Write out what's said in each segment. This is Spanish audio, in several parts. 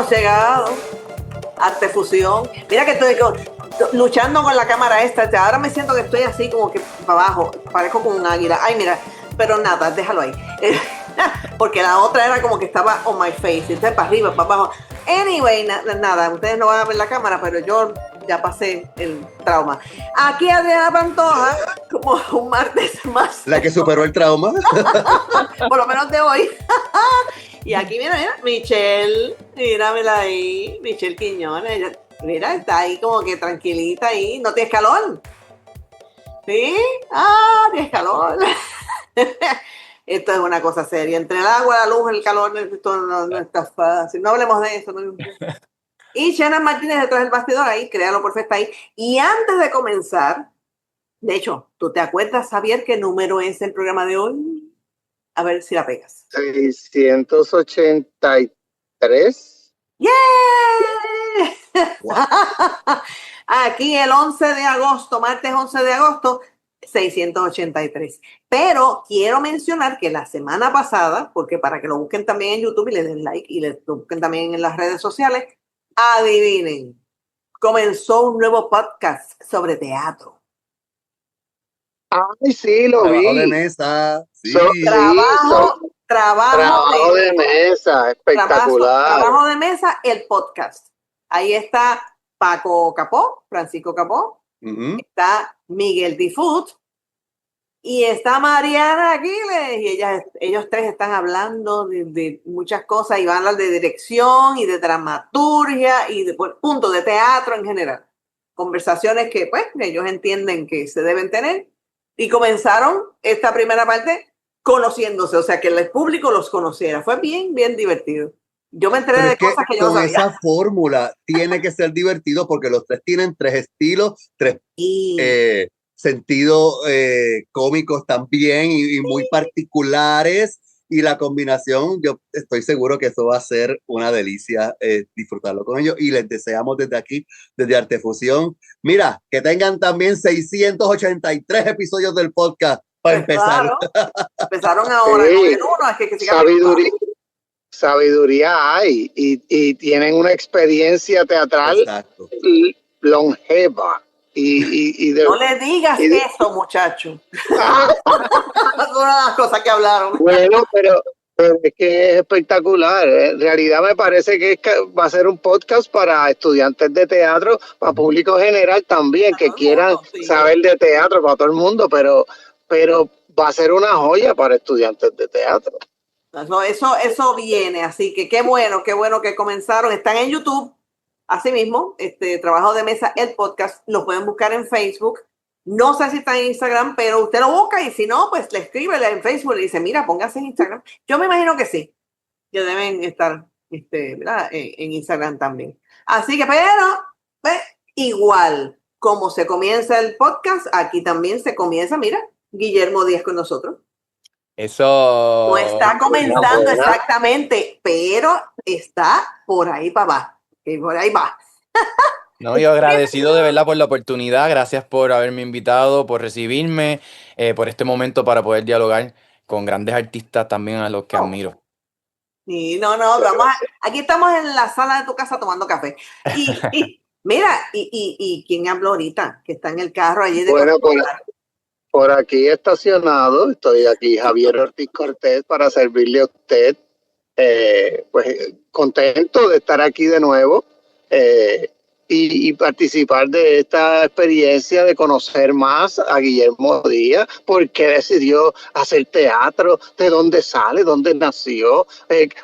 hemos llegado. Artefusión. Mira que estoy luchando con la cámara esta. Ahora me siento que estoy así como que para abajo. Parezco como un águila. Ay, mira. Pero nada, déjalo ahí. Porque la otra era como que estaba on my face. Entonces para arriba, para abajo. Anyway, nada. Ustedes no van a ver la cámara, pero yo ya pasé el trauma. Aquí Adriana Pantoja, como un martes más. La que superó el trauma. Por lo menos de hoy. Y aquí, mira, Michelle, míramela ahí, Michelle Quiñones, ella, mira, está ahí como que tranquilita ahí, ¿no tienes calor? ¿Sí? Tienes calor. Esto es una cosa seria, entre el agua, la luz, el calor, esto no está fácil, no hablemos de eso. No. Y Shannon Martínez detrás del bastidor ahí, créalo por fe, está ahí. Y antes de comenzar, de hecho, ¿tú te acuerdas, Javier, qué número es el programa de hoy? A ver si la pegas. 683. ¡Yeah! Wow. Aquí el 11 de agosto, martes 11 de agosto, 683. Pero quiero mencionar que la semana pasada, porque para que lo busquen también en YouTube y le den like y lo busquen también en las redes sociales, adivinen, comenzó un nuevo podcast sobre teatro. Ay, sí, lo vi. Trabajo de mesa. Sí. Trabajo de mesa, espectacular. Trabajo de mesa, el podcast. Ahí está Paco Capó, Francisco Capó, está Miguel Tifut y está Mariana Aquiles. Y ellos tres están hablando de muchas cosas y van a hablar de dirección y de dramaturgia y de punto de teatro en general. Conversaciones que pues ellos entienden que se deben tener. Y comenzaron esta primera parte conociéndose, o sea, que el público los conociera. Fue bien, bien divertido. Yo me enteré de cosas que yo no sabía. Con esa fórmula tiene que ser divertido porque los tres tienen tres estilos, tres sentidos cómicos también y muy particulares. Y la combinación, yo estoy seguro que eso va a ser una delicia disfrutarlo con ellos. Y les deseamos desde aquí, desde Artefusión, mira, que tengan también 683 episodios del podcast para empezar. Claro. Empezaron ahora. Sabiduría hay y tienen una experiencia teatral longeva. No le digas eso, muchacho. Es una de las cosas que hablaron. Bueno, pero es que es espectacular. En realidad me parece que va a ser un podcast para estudiantes de teatro, para público general también, que quieran saber de teatro, para todo el mundo, pero va a ser una joya para estudiantes de teatro. Eso viene, así que qué bueno que comenzaron. Están en YouTube. Asimismo, Trabajo de Mesa, el podcast, lo pueden buscar en Facebook. No sé si está en Instagram, pero usted lo busca y si no, pues le escribe en Facebook y le dice, mira, póngase en Instagram. Yo me imagino que sí, que deben estar ¿verdad? En Instagram también. Así que, pero, igual como se comienza el podcast, aquí también se comienza, mira, Guillermo Díaz con nosotros. Eso. No está comenzando exactamente, pero está por ahí para abajo. Y por ahí va. No, yo agradecido de verdad por la oportunidad. Gracias por haberme invitado, por recibirme, por este momento para poder dialogar con grandes artistas también a los que admiro. Sí, no, aquí estamos en la sala de tu casa tomando café. Y mira, y ¿quién habló ahorita? Que está en el carro allí de bueno, por aquí estacionado, estoy aquí, Javier Ortiz Cortés, para servirle a usted. Pues contento de estar aquí de nuevo y participar de esta experiencia de conocer más a Guillermo Díaz, por qué decidió hacer teatro, de dónde sale, dónde nació,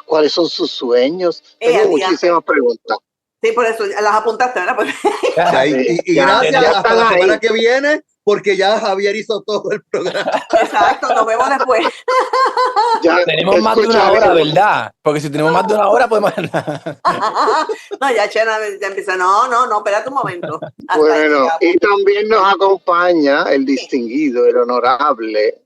cuáles son sus sueños. Tengo muchísimas preguntas. Sí, por eso las apuntaste, ¿verdad? Y gracias, hasta la semana que viene, porque ya Javier hizo todo el programa. Exacto, nos vemos después. Tenemos más de una hora, ¿verdad? Porque si tenemos más de una hora podemos... No, ya Chena ya empieza, no, espérate un momento. Bueno, y también nos acompaña el distinguido, el honorable,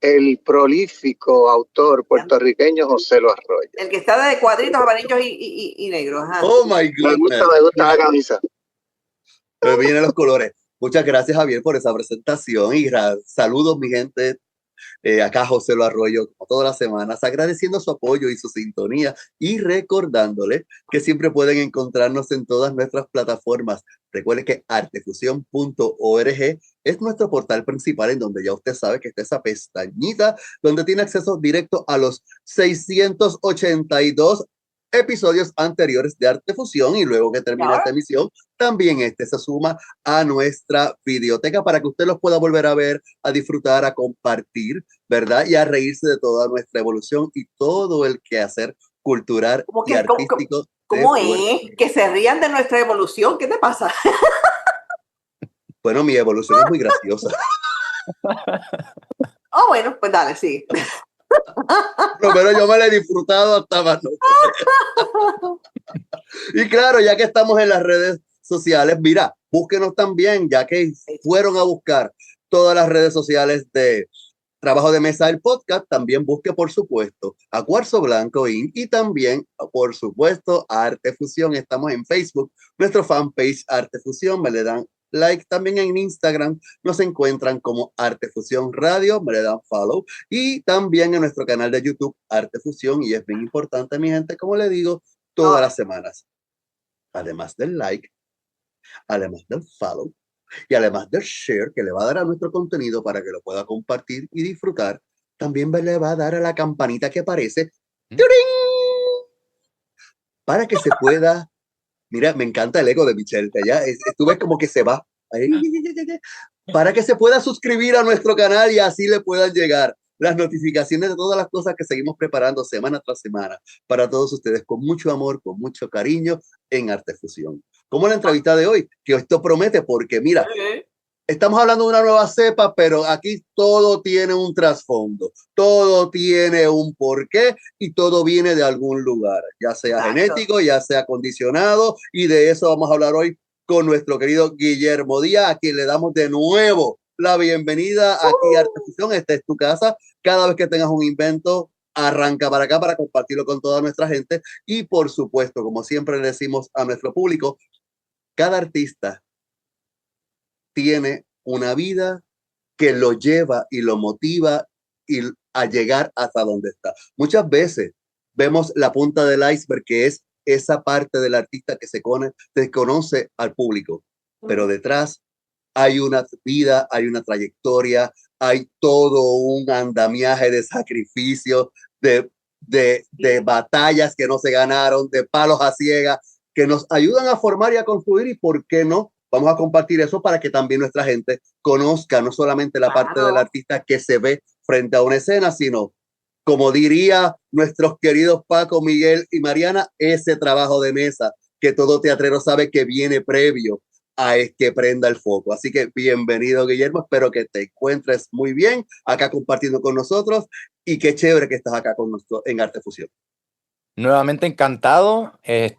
el prolífico autor puertorriqueño José Lo Arroyo. El que está de cuadritos, amarillos y negros. Ajá. Oh my goodness. Me gusta la camisa. Me vienen los colores. Muchas gracias, Javier, por esa presentación y saludos, mi gente Acá José Lo Arroyo, como todas las semanas, agradeciendo su apoyo y su sintonía y recordándole que siempre pueden encontrarnos en todas nuestras plataformas. Recuerde que artefusión.org es nuestro portal principal en donde ya usted sabe que está esa pestañita donde tiene acceso directo a los 682 episodios anteriores de Arte Fusión, y luego que termine esta emisión, también este se suma a nuestra videoteca para que usted los pueda volver a ver, a disfrutar, a compartir, ¿verdad? Y a reírse de toda nuestra evolución y todo el quehacer cultural y artístico. ¿Cómo es? Que se rían de nuestra evolución. ¿Qué te pasa? Bueno, mi evolución es muy graciosa. Oh, bueno, pues dale, sí. Pero yo me la he disfrutado hasta más. Y claro, ya que estamos en las redes sociales, mira, búsquenos también, ya que fueron a buscar todas las redes sociales de Trabajo de Mesa del podcast, también busque, por supuesto, a Cuarzo Blanco Inc. y también, por supuesto, a Arte Fusión. Estamos en Facebook, nuestro fanpage Arte Fusión, me le dan like. También en Instagram nos encuentran como Arte Fusión Radio, me le dan follow, y también en nuestro canal de YouTube Arte Fusión. Y es bien importante, mi gente, como le digo, todas las semanas, además del like, además del follow y además del share que le va a dar a nuestro contenido para que lo pueda compartir y disfrutar, también le va a dar a la campanita que aparece para que se pueda. Mira, me encanta el ego de Michelle, que ya tú ves como que se va. Para que se pueda suscribir a nuestro canal y así le puedan llegar las notificaciones de todas las cosas que seguimos preparando semana tras semana para todos ustedes, con mucho amor, con mucho cariño en Arte Fusión. Como la entrevista de hoy, que esto promete, porque mira, estamos hablando de una nueva cepa, pero aquí todo tiene un trasfondo, todo tiene un porqué y todo viene de algún lugar, ya sea genético, ya sea condicionado, y de eso vamos a hablar hoy con nuestro querido Guillermo Díaz, a quien le damos de nuevo la bienvenida aquí a Arte Fusión. Esta es tu casa. Cada vez que tengas un invento, arranca para acá para compartirlo con toda nuestra gente. Y por supuesto, como siempre le decimos a nuestro público, cada artista tiene una vida que lo lleva y lo motiva a llegar hasta donde está. Muchas veces vemos la punta del iceberg, que es esa parte del artista que se conoce al público, pero detrás hay una vida, hay una trayectoria, hay todo un andamiaje de sacrificios, de batallas que no se ganaron, de palos a ciegas, que nos ayudan a formar y a construir. Y por qué no, vamos a compartir eso para que también nuestra gente conozca no solamente la parte del artista que se ve frente a una escena, sino, como diría nuestros queridos Paco, Miguel y Mariana, ese trabajo de mesa que todo teatrero sabe que viene previo a que prenda el foco. Así que bienvenido, Guillermo, espero que te encuentres muy bien acá compartiendo con nosotros, y qué chévere que estás acá con nosotros en Arte Fusión. Nuevamente encantado,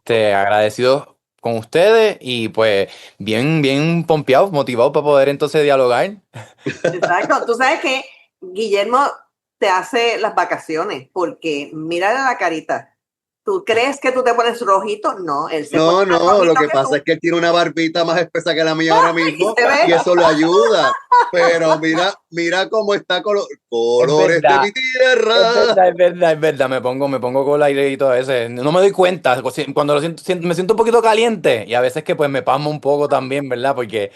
agradecido con ustedes y pues bien pompeado, motivado para poder entonces dialogar. Exacto, tú sabes que Guillermo te hace las vacaciones, porque mírale la carita. ¿Tú crees que tú te pones rojito? No, él se pone más rojito lo que pasa tú. es que él tiene una barbita más espesa que la mía ahora mismo y eso le ayuda. Pero mira cómo está colores de mi tierra. Es verdad, me pongo con el aire y todo ese. No me doy cuenta, cuando me siento un poquito caliente, y a veces que pues me pasmo un poco también, ¿verdad? Porque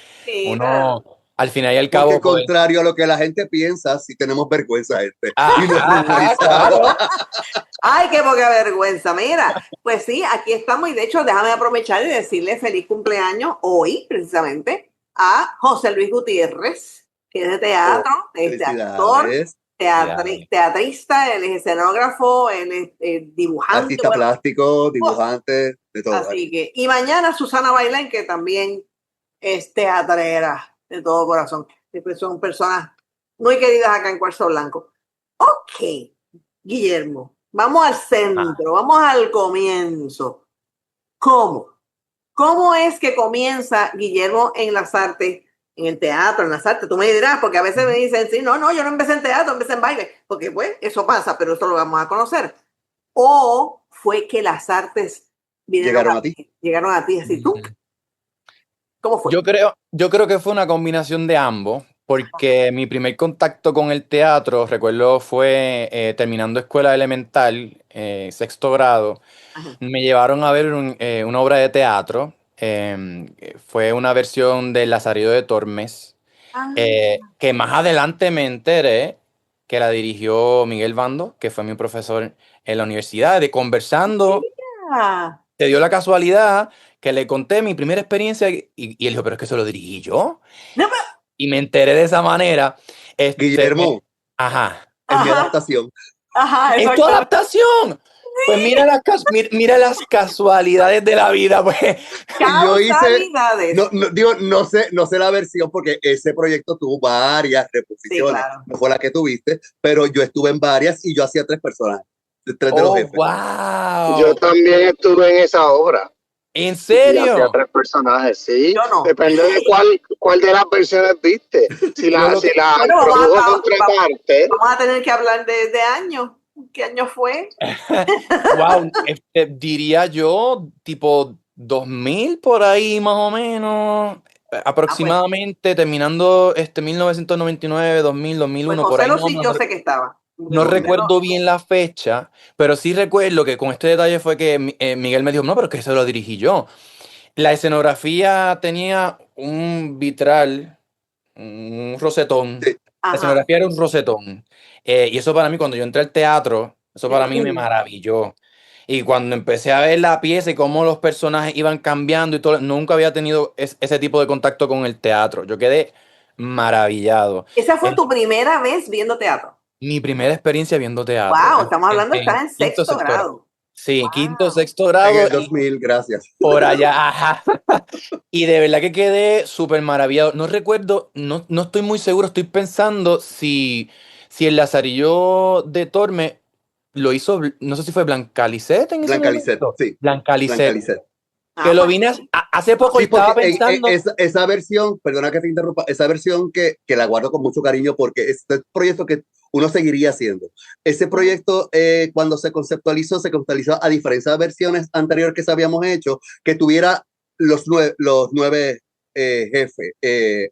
uno, al final y al cabo, porque contrario a lo que la gente piensa, si tenemos vergüenza y claro. Ay, qué poca vergüenza. Mira, pues sí, aquí estamos, y de hecho déjame aprovechar y decirle feliz cumpleaños hoy, precisamente, a José Luis Gutiérrez, que es de teatro, actor, teatrista, él es escenógrafo, él es dibujante. Artista plástico, dibujante, de todo. Así que, y mañana Susana Bailén, que también es teatrera de todo corazón. Después son personas muy queridas acá en Cuarzo Blanco. Ok, Guillermo. Vamos al centro, vamos al comienzo. ¿Cómo? ¿Cómo es que comienza Guillermo en las artes, en el teatro, en las artes? Tú me dirás, porque a veces me dicen, sí, no, yo no empecé en teatro, empecé en baile, porque pues eso pasa, pero eso lo vamos a conocer. ¿O fue que las artes llegaron a ti así tú? ¿Cómo fue? Yo creo que fue una combinación de ambos, porque mi primer contacto con el teatro, recuerdo, fue terminando escuela elemental, sexto grado. Ajá. Me llevaron a ver una obra de teatro. Fue una versión de Lazarillo de Tormes, Ah, que más adelante me enteré que la dirigió Miguel Bando, que fue mi profesor en la universidad. De conversando, mira. se dio la casualidad que le conté mi primera experiencia y él dijo, pero es que se lo dirigí yo. No, pero- Y me enteré de esa manera. Guillermo, Ajá. es mi Ajá, adaptación. ajá, ¡Es tu exacto. adaptación! Pues mira mira las casualidades de la vida, pues. Y yo hice, Causalidades. digo, no sé la versión porque ese proyecto tuvo varias Sí, reposiciones, claro. no fue la que tuviste, pero yo estuve en varias y yo hacía tres personajes, tres de los ¡Oh, jefes. Yo wow! también estuve en esa obra ¿En y hacía serio? tres personajes, sí. Yo no. Depende de cuál de las versiones viste. Si Yo la, lo si que... la Bueno, introdujo contratarte, vamos a tener que hablar de años. ¿Qué año fue? Wow, diría yo, tipo 2000 por ahí más o menos, Ah, pues, aproximadamente, terminando 1999, 2000, pues 2001, por José ahí lo más o sí, menos. yo sé que estaba. Porque No José lo. recuerdo bien la fecha, pero sí recuerdo que con este detalle fue que Miguel me dijo, no, pero que eso lo dirigí yo. La escenografía tenía un vitral, un rosetón. Sí, La Ajá. escenografía era un rosetón. Y eso para mí, cuando yo entré al teatro, eso para mí me maravilló. Y cuando empecé a ver la pieza y cómo los personajes iban cambiando y todo, nunca había tenido ese tipo de contacto con el teatro. Yo quedé maravillado. Esa fue Es tu primera vez viendo teatro. mi primera experiencia viendo teatro Wow, estamos hablando, estás en en quinto, sexto sexto grado. grado. Sí, quinto, Wow. sexto en grado el 2000, gracias. por allá, ajá. Y de verdad que quedé súper maravillado. No recuerdo, no estoy muy seguro, estoy pensando si el Lazarillo de Torme lo hizo, no sé si fue Blanca Lisset en ese Blanca Lisset, momento. sí, Blanca Blanca Lisset. Lisset. Que Ah, lo pues. vine hace poco y Sí, estaba porque pensando. esa versión, perdona que te interrumpa, esa versión que la guardo con mucho cariño porque este proyecto que uno seguiría haciendo. Ese proyecto, cuando se conceptualizó a diferencia de versiones anteriores que se habíamos hecho, que tuviera los nueve jefes,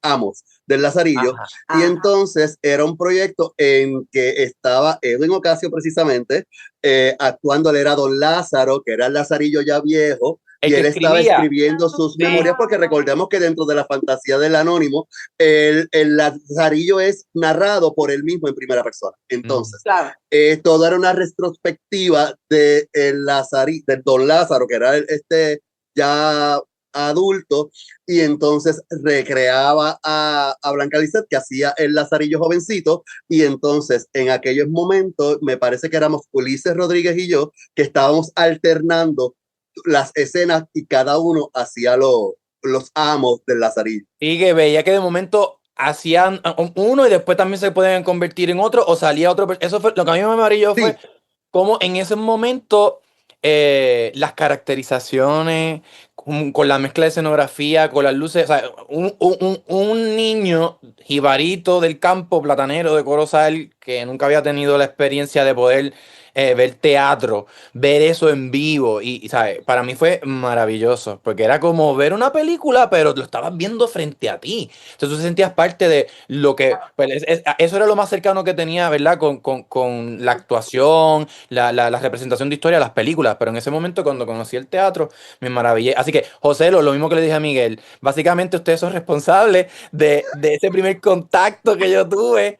amos del Lazarillo. Ajá. Y Ajá. entonces era un proyecto en que estaba Edwin Ocasio precisamente actuando, él era Don Lázaro, que era el Lazarillo ya viejo, El y que él estaba escribía. escribiendo sus Sí. memorias, porque recordemos que dentro de la fantasía del anónimo, el Lazarillo es narrado por él mismo en primera persona. Entonces, Claro. todo era una retrospectiva de del Don Lázaro, que era ya adulto, y entonces recreaba a Blanca Lisset, que hacía el Lazarillo jovencito, y entonces en aquellos momentos, me parece que éramos Ulises Rodríguez y yo, que estábamos alternando las escenas y cada uno hacía los amos del Lazarillo. Y que veía que de momento hacían uno y después también se podían convertir en otro o salía otro. Eso fue lo que a mí me maravilló Sí, fue como en ese momento las caracterizaciones, con la mezcla de escenografía, con las luces, o sea, un niño jibarito del campo platanero de Corozal que nunca había tenido la experiencia de poder ver teatro, ver eso en vivo ¿sabes? Para mí fue maravilloso, porque era como ver una película, pero lo estabas viendo frente a ti. Entonces tú te sentías parte de lo que, pues, eso era lo más cercano que tenía, ¿verdad? Con la actuación, la representación de historia, las películas, pero en ese momento cuando conocí el teatro me maravillé. Así que, José, lo mismo que le dije a Miguel, básicamente ustedes son responsables de ese primer contacto que yo tuve.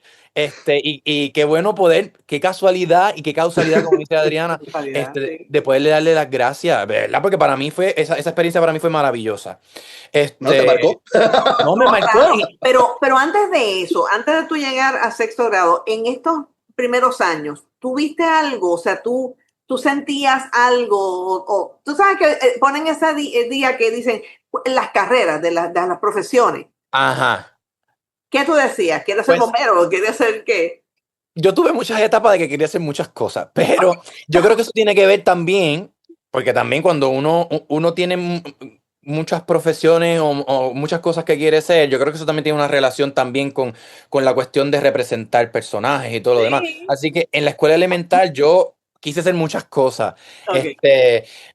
Y qué bueno poder, qué casualidad y qué causalidad, como dice Adriana, Calidad, sí. de poderle darle las gracias, ¿verdad? Porque para mí esa experiencia para mí fue maravillosa. ¿no te marcó? No me No, marcó. claro, pero antes de eso, antes de tú llegar a sexto grado, en estos primeros años, ¿tú viste algo? O sea, tú sentías algo, o tú sabes que ponen ese día que dicen las carreras de las profesiones. Ajá. ¿Qué tú decías? ¿Quieres ser Pues bombero? ¿Quieres ser qué? yo tuve muchas etapas de que quería hacer muchas cosas, pero yo creo que eso tiene que ver también, porque también cuando uno tiene muchas profesiones o muchas cosas que quiere ser, yo creo que eso también tiene una relación también con la cuestión de representar personajes y todo lo demás. Sí. Así que en la escuela elemental yo quise hacer muchas cosas. Ok.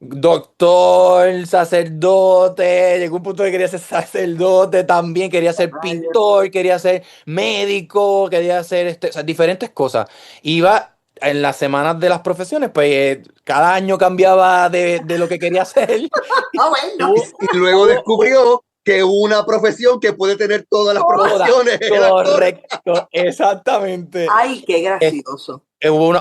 Doctor, sacerdote, llegó un punto que quería ser sacerdote también, quería ser Rayos. pintor, quería ser médico, quería hacer o sea, diferentes cosas. Iba en las semanas de las profesiones, pues cada año cambiaba de lo que quería hacer. Ah, bueno. Y luego descubrió que una profesión que puede tener todas las Todas, profesiones, el actor. correcto, exactamente. Ay, qué gracioso.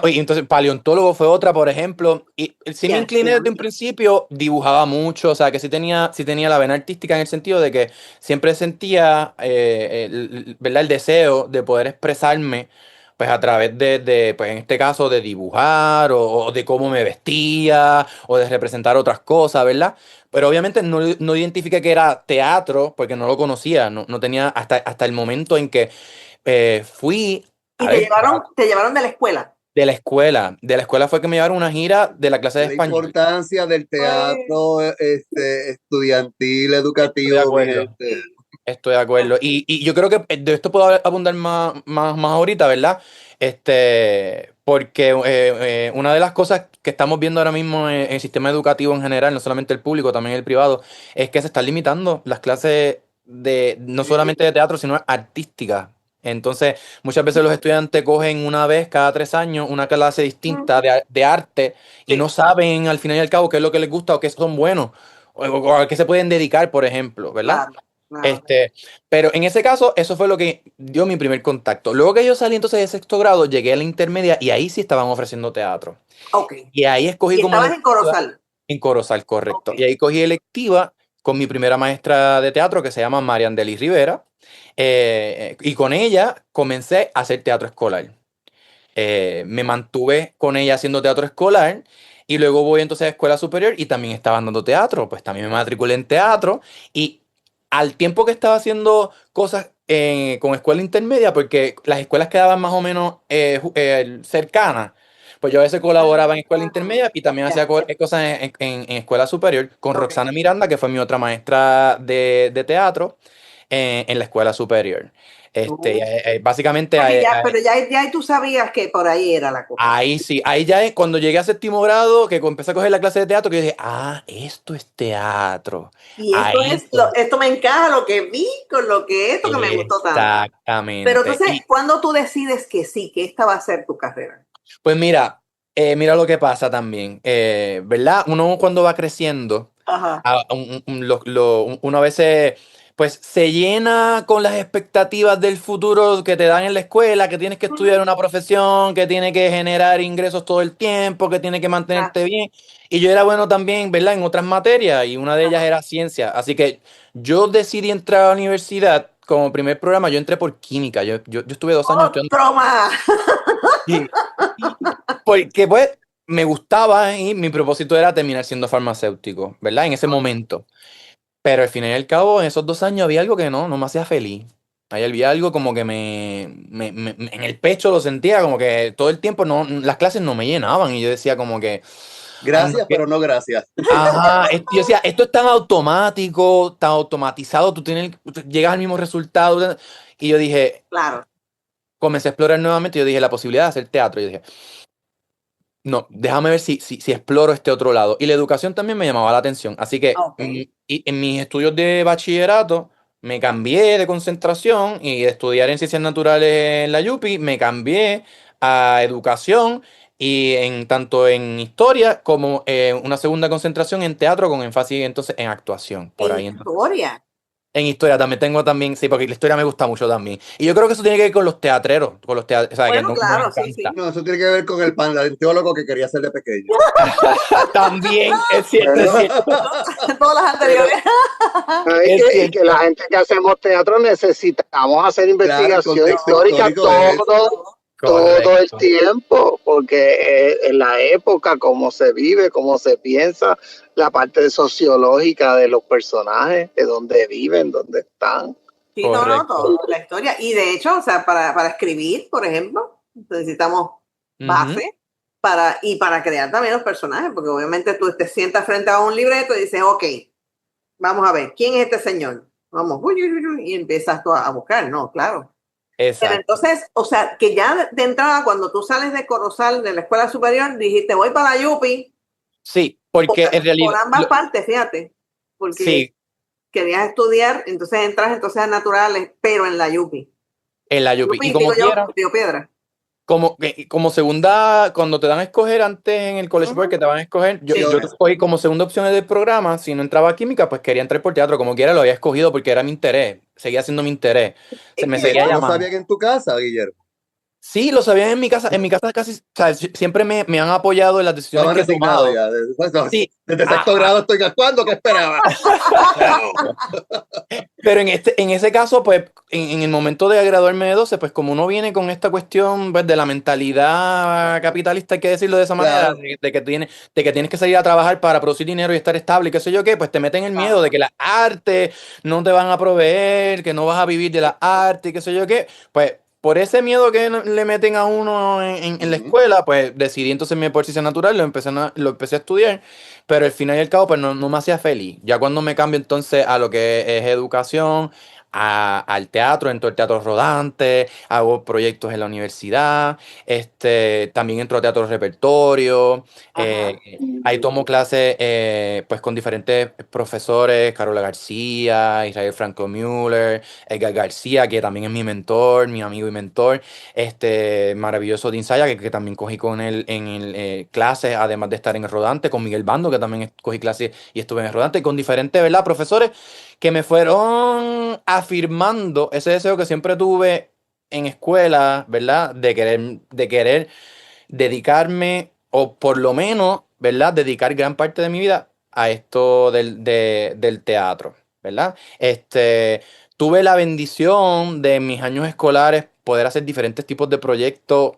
Y entonces, paleontólogo fue otra, por ejemplo. Y sí me Ya, incliné desde un principio, dibujaba mucho, o sea, que sí tenía la vena artística en el sentido de que siempre sentía, ¿verdad? El deseo de poder expresarme, pues a través pues en este caso, de dibujar o de cómo me vestía o de representar otras cosas, ¿verdad? Pero obviamente no identifiqué que era teatro porque no lo conocía, no tenía hasta el momento en que fui Y a ver. te llevaron de la escuela. De la escuela fue que me llevaron una gira de la clase de La español. importancia del teatro estudiantil, Estoy de educativo, mi acuerdo. gente. Estoy de acuerdo. Y yo creo que de esto puedo abundar más ahorita, ¿verdad? Porque una de las cosas que estamos viendo ahora mismo en el sistema educativo en general, no solamente el público, también el privado, es que se están limitando las clases no solamente de teatro, sino artísticas. Entonces, muchas veces los estudiantes cogen una vez cada 3 años una clase distinta de arte y no Sí, saben al final y al cabo qué es lo que les gusta o qué son buenos o a qué se pueden dedicar, por ejemplo, ¿verdad? claro, claro. Este, pero en ese caso, eso fue lo que dio mi primer contacto. Luego que yo salí entonces de sexto grado, llegué a la intermedia y ahí sí estaban ofreciendo teatro. Ok. Y ahí escogí Y como estabas en electiva Corozal. en Corozal, Ok. correcto. Y ahí cogí electiva con mi primera maestra de teatro que se llama Mariandeli Rivera. Y con ella comencé a hacer teatro escolar. Me mantuve con ella haciendo teatro escolar y luego voy entonces a escuela superior y también estaba dando teatro, pues también me matriculé en teatro y al tiempo que estaba haciendo cosas con escuela intermedia, porque las escuelas quedaban más o menos cercanas, pues yo a veces colaboraba en escuela intermedia y también hacía Ya, cosas en escuela superior con ok. Roxana Miranda, que fue mi otra maestra de teatro en la escuela superior. Uh, Básicamente o sea que ya, pero ya tú sabías que por ahí era la cosa. ahí sí, ahí ya es cuando llegué a séptimo grado, que empecé a coger la clase de teatro, que yo dije, esto es teatro. Y Ahí esto me encaja lo que vi con lo que esto que me gustó tanto. Pero exactamente. entonces, Y ¿cuándo tú decides que sí, que esta va a ser tu carrera? pues mira lo que pasa también, ¿verdad? Uno cuando va creciendo, Ajá. uno a veces pues se llena con las expectativas del futuro que te dan en la escuela, que tienes que estudiar una profesión, que tiene que generar ingresos todo el tiempo, que tiene que Ah, mantenerte bien. Y yo era bueno también, ¿verdad? En otras materias y una de ellas era ciencia. Así que yo decidí entrar a la universidad como primer programa, yo entré por química. Yo estuve 2 años estudiando. otro más. Sí. Porque pues me gustaba y mi propósito era terminar siendo farmacéutico, ¿verdad? En ese momento. Pero al final y al cabo, en esos 2 años había algo que no me hacía feliz. Ahí había algo como que en el pecho lo sentía, como que todo el tiempo las clases no me llenaban y yo decía como que, ay, no, Gracias, pero no gracias. ajá, yo decía, esto es tan automático, tan automatizado, tú llegas al mismo resultado. Y yo dije, Claro. comencé a explorar nuevamente, yo dije, la posibilidad de hacer teatro. Y yo dije, no, déjame ver si exploro este otro lado. Y la educación también me llamaba la atención. Así que Ok. y en mis estudios de bachillerato me cambié de concentración y de estudiar en ciencias naturales en la YUPI, me cambié a educación y tanto en historia como una segunda concentración en teatro con énfasis entonces en actuación. Por En ahí entonces. historia. En historia también, sí, porque la historia me gusta mucho también. Y yo creo que eso tiene que ver con los teatros, o sea, que Bueno, nos claro, sí, encanta. sí. No, eso tiene que ver con el paleontólogo que quería ser de pequeño. También, es cierto, es Bueno, cierto. Todas las pero anteriores. Es y que la cierto. gente que hacemos teatro necesitamos hacer Claro, el investigación contexto histórica histórico de eso. todo el Correcto. tiempo, porque en la época, cómo se vive, cómo se piensa, la parte sociológica de los personajes, de dónde viven, dónde están. Sí, no, Correcto. todo, la historia. Y de hecho, o sea, para escribir, por ejemplo, necesitamos Ujú. base y para crear también los personajes, porque obviamente tú te sientas frente a un libreto y dices, ok, vamos a ver, ¿quién es este señor? Vamos, uy, uy, uy, uy, y empiezas tú a buscar, ¿no? Claro. Pero Exacto. entonces, o sea, que ya de entrada, cuando tú sales de Corozal, de la escuela superior, dijiste, voy para la Yupi, Sí, porque en por realidad, ambas partes, fíjate, porque sí, querías estudiar, entonces entras entonces a naturales, pero en la Yupi. en la Yupi. Y Yupi, digo como yo, quiera, Río Piedra. como segunda, cuando te dan a escoger antes en el college board Ujú. que te van a escoger, yo, Sí. yo te escogí como segunda opción del programa. Si no entraba a química, pues quería entrar por teatro. Como quiera, lo había escogido porque era mi interés. Seguía siendo mi interés. Se me Y seguía ¿Esto lo llamando. sabían en tu casa, Guillermo? Sí, lo sabían en mi casa. En mi casa casi, o sea, siempre me han apoyado en las decisiones Estaban que he resignados tomado. ya. Pues, no, Sí. desde sexto grado estoy actuando, ¿qué esperaba? Pero en ese caso, pues, en el momento de graduarme de 12, pues como uno viene con esta cuestión pues, de la mentalidad capitalista, hay que decirlo de esa manera, Claro. de que tienes que salir a trabajar para producir dinero y estar estable y qué sé yo qué, pues te meten el miedo de que las artes no te van a proveer, que no vas a vivir de las artes y qué sé yo qué. Pues por ese miedo que le meten a uno en la Ujú. escuela, pues decidí entonces mi ciencia natural, lo empecé a estudiar. Pero al final y al cabo, pues no me hacía feliz. Ya cuando me cambio entonces a lo que es educación, al teatro, entro al teatro rodante, hago proyectos en la universidad, también entro a teatro repertorio, Ajá. ahí tomo clases pues con diferentes profesores, Carola García, Israel Franco Müller, Edgar García, que también es mi mentor, mi amigo y mentor, maravilloso Dean Saya, que también cogí con él en clases, además de estar en el rodante, con Miguel Bando, que también cogí clases y estuve en el rodante, y con diferentes, ¿verdad? Profesores que me fueron afirmando ese deseo que siempre tuve en escuela, ¿verdad? De querer dedicarme, o por lo menos, ¿verdad? Dedicar gran parte de mi vida a esto del teatro, ¿verdad? Tuve la bendición de en mis años escolares poder hacer diferentes tipos de proyectos,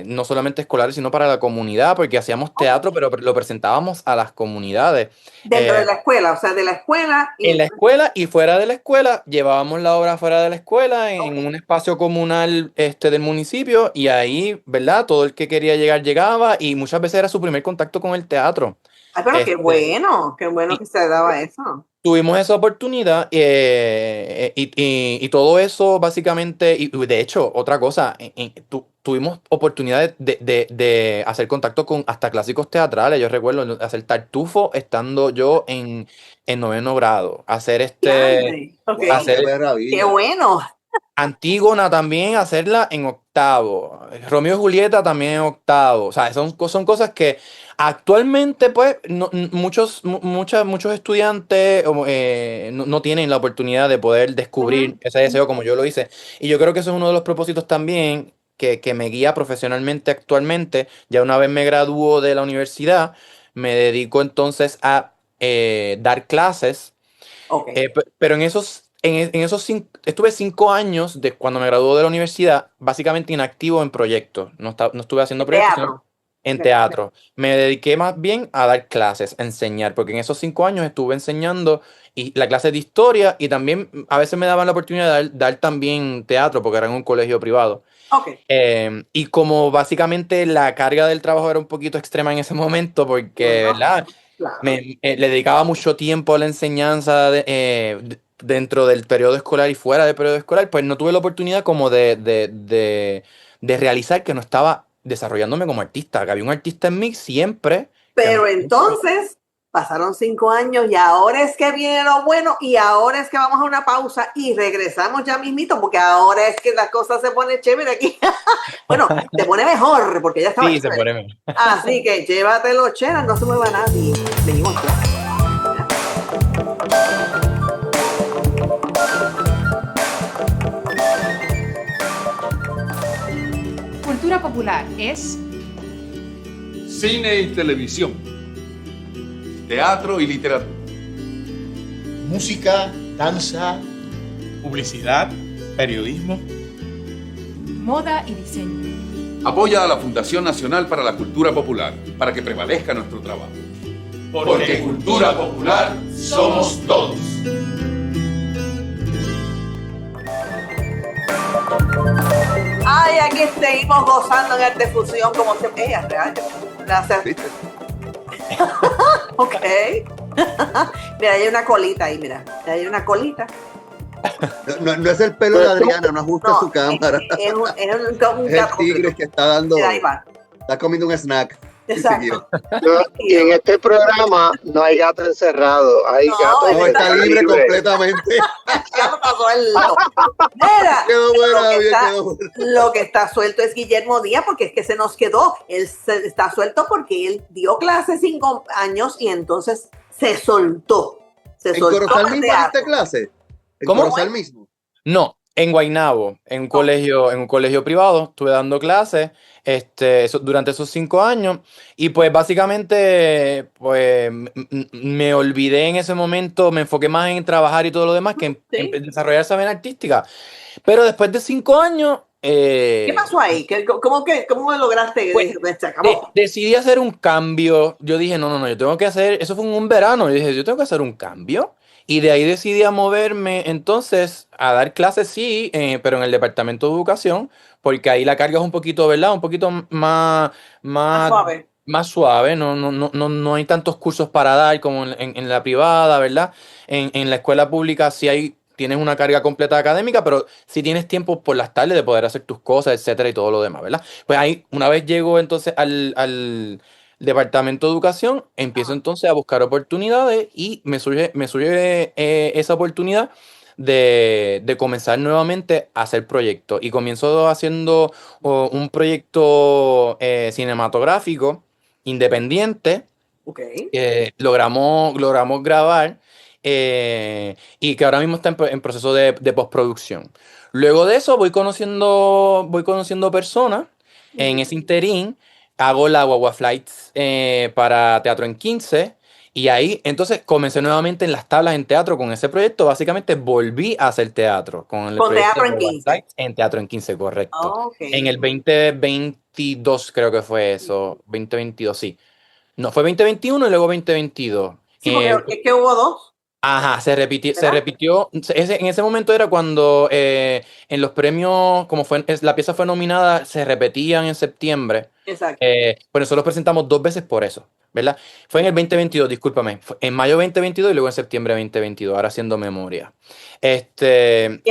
no solamente escolares, sino para la comunidad, porque hacíamos teatro, pero lo presentábamos a las comunidades. Dentro de Eh, la escuela, o sea, de la escuela en y la escuela y fuera de la escuela, llevábamos la obra fuera de la escuela, ok. en un espacio comunal del municipio, y ahí, ¿verdad? Todo el que quería llegar llegaba, y muchas veces era su primer contacto con el teatro. Ay, pero qué bueno Y que se daba eso. tuvimos esa oportunidad, y todo eso básicamente, y de hecho, otra cosa, tuvimos oportunidades de hacer contacto con hasta clásicos teatrales. Yo recuerdo hacer Tartufo estando yo en noveno grado, Grande. Ok. Wow, qué hacer Qué maravilla. bueno. Antígona también, hacerla en octavo. Romeo y Julieta también en octavo. O sea, son cosas que actualmente, pues, muchos estudiantes no tienen la oportunidad de poder descubrir Ujú. ese deseo como yo lo hice. Y yo creo que eso es uno de los propósitos también que me guía profesionalmente actualmente. Ya una vez me gradúo de la universidad, me dedico entonces a dar clases, Ok. pero estuve 5 años de cuando me gradué de la universidad, básicamente inactivo en proyectos. No estuve haciendo De proyectos, sino teatro. en teatro. Me dediqué más bien a dar clases, a enseñar, porque en esos 5 años estuve enseñando y la clase de historia, y también a veces me daban la oportunidad de dar también teatro, porque era en un colegio privado. Ok. Y como básicamente la carga del trabajo era un poquito extrema en ese momento, porque, Bueno, ¿verdad? claro. Le dedicaba mucho tiempo a la enseñanza dentro del periodo escolar y fuera del periodo escolar, pues no tuve la oportunidad como de realizar que no estaba desarrollándome como artista, que había un artista en mí siempre. Pero entonces pasaron 5 años y ahora es que viene lo bueno y ahora es que vamos a una pausa y regresamos ya mismito porque ahora es que la cosa se pone chévere aquí. Bueno, se pone mejor porque ya estaba Sí, se chévere. pone mejor. Así que llévatelo, chera, no se mueva nadie. Venimos ya. Cultura popular es Cine y televisión. Teatro y literatura. Música, danza, publicidad, periodismo. moda y diseño. Apoya a la Fundación Nacional para la Cultura Popular para que prevalezca nuestro trabajo. Porque cultura popular somos todos. Ay, aquí seguimos gozando en Arte Fusión como siempre. Real. Gracias. ¿Viste? Ok. Mira, hay una colita ahí, mira. Hay una colita. No es el pelo de Adriana, no ajusta No, su cámara. un Es el gato tigre completo. que está dando, Mira, ahí va. está comiendo un snack. Exacto. Y en este programa no hay gato encerrado, hay No, gato él No, que está libre completamente. Ya lo pasó el Mira, Quedó buena, lo que bien, está- quedó buena. lo que está suelto es Guillermo Díaz, porque es que se nos quedó. Está suelto porque él dio clase 5 años y entonces se soltó. Se ¿En soltó Corozal para mismo diste teatro. clase? ¿En ¿Cómo? Corozal mismo? No, en Guaynabo, en un colegio privado, estuve dando clases durante esos 5 años y pues básicamente pues me olvidé en ese momento, me enfoqué más en trabajar y todo lo demás que en Sí. desarrollar esa vena artística. Pero después de 5 años, ¿Qué pasó ahí? ¿Cómo lograste? Pues, Se acabó. decidí hacer un cambio. Yo dije, no, yo tengo que hacer, eso fue en un verano, yo dije, yo tengo que hacer un cambio. Y de ahí decidí a moverme entonces a dar clases, sí, pero en el departamento de educación, porque ahí la carga es un poquito, ¿verdad? Un poquito más, Más más, suave. más suave, no hay tantos cursos para dar como en la privada, ¿verdad? En la escuela pública sí tienes una carga completa académica, pero sí tienes tiempo por las tardes de poder hacer tus cosas, etcétera, y todo lo demás, ¿verdad? Pues ahí, una vez llego entonces al departamento de educación, empiezo entonces a buscar oportunidades y me surge esa oportunidad de comenzar nuevamente a hacer proyectos. Y comienzo haciendo un proyecto cinematográfico independiente. Ok. Logramos grabar y que ahora mismo está en proceso de postproducción. Luego de eso voy conociendo personas. En ese interín hago la Guagua Flights para Teatro en 15 y ahí entonces comencé nuevamente en las tablas en teatro con ese proyecto. Básicamente volví a hacer teatro con el Con proyecto Teatro de en Guagua 15. Flights en Teatro en 15, correcto. Ok. En el 2022 creo que fue eso, 2022 sí. No, fue 2021 y luego 2022. Sí, porque es que hubo dos, Ajá, se repitió, se ¿verdad? repitió. En ese momento era cuando en los premios, como la pieza fue nominada, se repetían en septiembre. Exacto. Pero nosotros presentamos 2 veces por eso, ¿verdad? Fue en el 2022, discúlpame. Fue en mayo 2022 y luego en septiembre 2022, ahora haciendo memoria. Y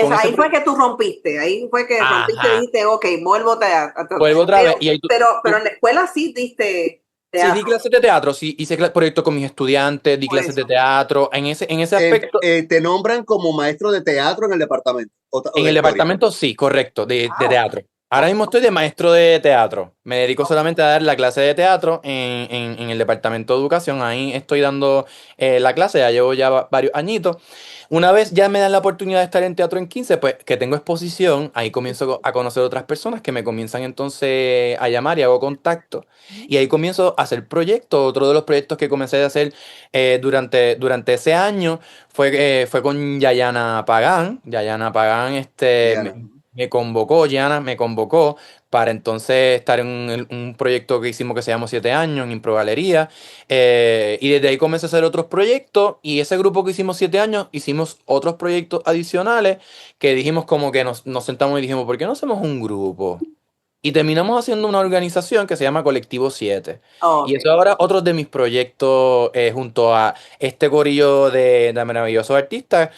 Con ese ahí fue que tú rompiste, ahí fue que rompiste y Ajá, dijiste, ok, vuelvo a vuelvo otra vez. Y ahí pero en la escuela sí diste sí, di teatro, clases de teatro, sí, hice proyectos con mis estudiantes, di por clases de eso. teatro. En ese aspecto. Te nombran como maestro de teatro en el departamento o En de el historia. departamento sí, correcto, de Wow. teatro. Ahora mismo estoy de maestro de teatro. Me dedico solamente a dar la clase de teatro en el departamento de educación. Ahí estoy dando la clase, ya llevo ya varios añitos. Una vez ya me dan la oportunidad de estar en Teatro en 15, pues que tengo exposición, ahí comienzo a conocer otras personas que me comienzan entonces a llamar y hago contacto. Y ahí comienzo a hacer proyectos. Otro de los proyectos que comencé a hacer durante ese año fue con Yayana Pagán. Yayana Pagán Diana. Yana me convocó para entonces estar en un proyecto que hicimos que se llamó 7 años en Improgalería. Y desde ahí comencé a hacer otros proyectos y ese grupo que hicimos 7 años, hicimos otros proyectos adicionales que dijimos como que nos sentamos y dijimos, ¿por qué no hacemos un grupo? Y terminamos haciendo una organización que se llama Colectivo 7. Y Ok. eso ahora otro de mis proyectos junto a este corillo de maravillosos artistas,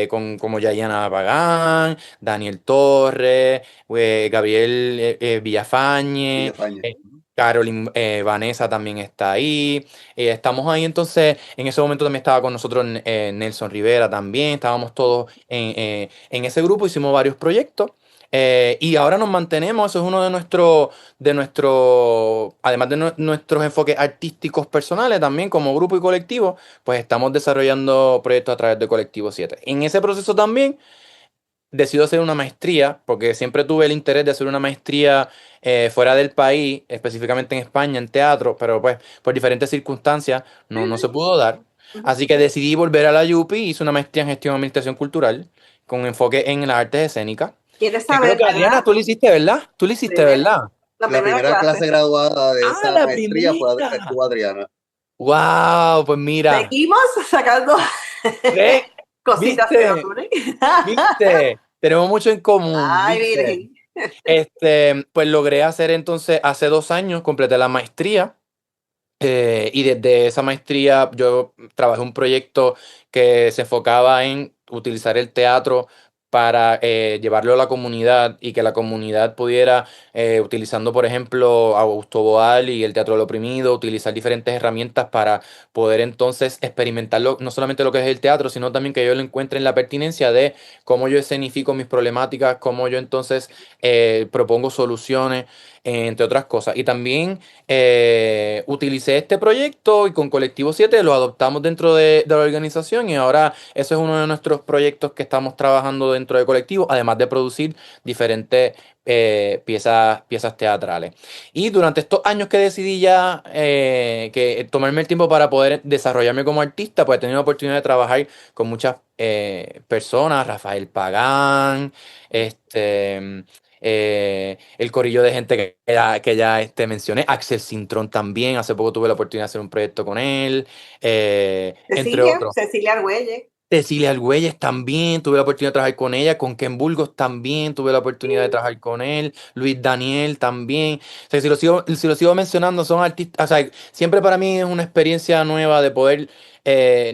como Yayana Pagán, Daniel Torres, Gabriel Villafañe, Villafañe. Carolyn Vanessa también está ahí. Estamos ahí entonces, en ese momento también estaba con nosotros Nelson Rivera también, estábamos todos en ese grupo, hicimos varios proyectos. Y ahora nos mantenemos, eso es uno además de nuestros enfoques artísticos personales, también como grupo y colectivo, pues estamos desarrollando proyectos a través de Colectivo 7. En ese proceso también decido hacer una maestría, porque siempre tuve el interés de hacer una maestría fuera del país, específicamente en España, en teatro, pero pues por diferentes circunstancias no se pudo dar. Así que decidí volver a la UPI, hice una maestría en gestión de administración cultural, con enfoque en las artes escénicas. ¿Quieres Que creo saber, que Adriana, verdad? tú lo hiciste, ¿verdad? Tú lo hiciste, Primera, ¿verdad? la La primera primera clase clase. graduada de Ah, esa la maestría primera. estuvo Adriana. Wow, pues mira, Seguimos sacando ¿ves? cositas que nos ¿Viste? unen. ¿Viste? Tenemos mucho en común, Ay, ¿viste? Virgen. Pues logré hacer entonces, hace 2 años, completé la maestría. Y desde esa maestría yo trabajé un proyecto que se enfocaba en utilizar el teatro para llevarlo a la comunidad y que la comunidad pudiera, utilizando por ejemplo Augusto Boal y el Teatro del Oprimido, utilizar diferentes herramientas para poder entonces experimentarlo, no solamente lo que es el teatro, sino también que ellos lo encuentren la pertinencia de cómo yo escenifico mis problemáticas, cómo yo entonces propongo soluciones, entre otras cosas. Y también utilicé este proyecto y con Colectivo 7 lo adoptamos dentro de la organización y ahora eso es uno de nuestros proyectos que estamos trabajando dentro de Colectivo, además de producir diferentes piezas teatrales. Y durante estos años que decidí ya que tomarme el tiempo para poder desarrollarme como artista, pues he tenido la oportunidad de trabajar con muchas personas, Rafael Pagán, el corillo de gente que ya mencioné, Axel Cintrón también, hace poco tuve la oportunidad de hacer un proyecto con él, entre otros. Cecilia Argüelles. Cecilia Argüelles también, tuve la oportunidad de trabajar con ella, con Ken Burgos también, tuve la oportunidad de trabajar con él, Luis Daniel también. O sea, si lo sigo mencionando, son artistas, o sea, siempre para mí es una experiencia nueva de poder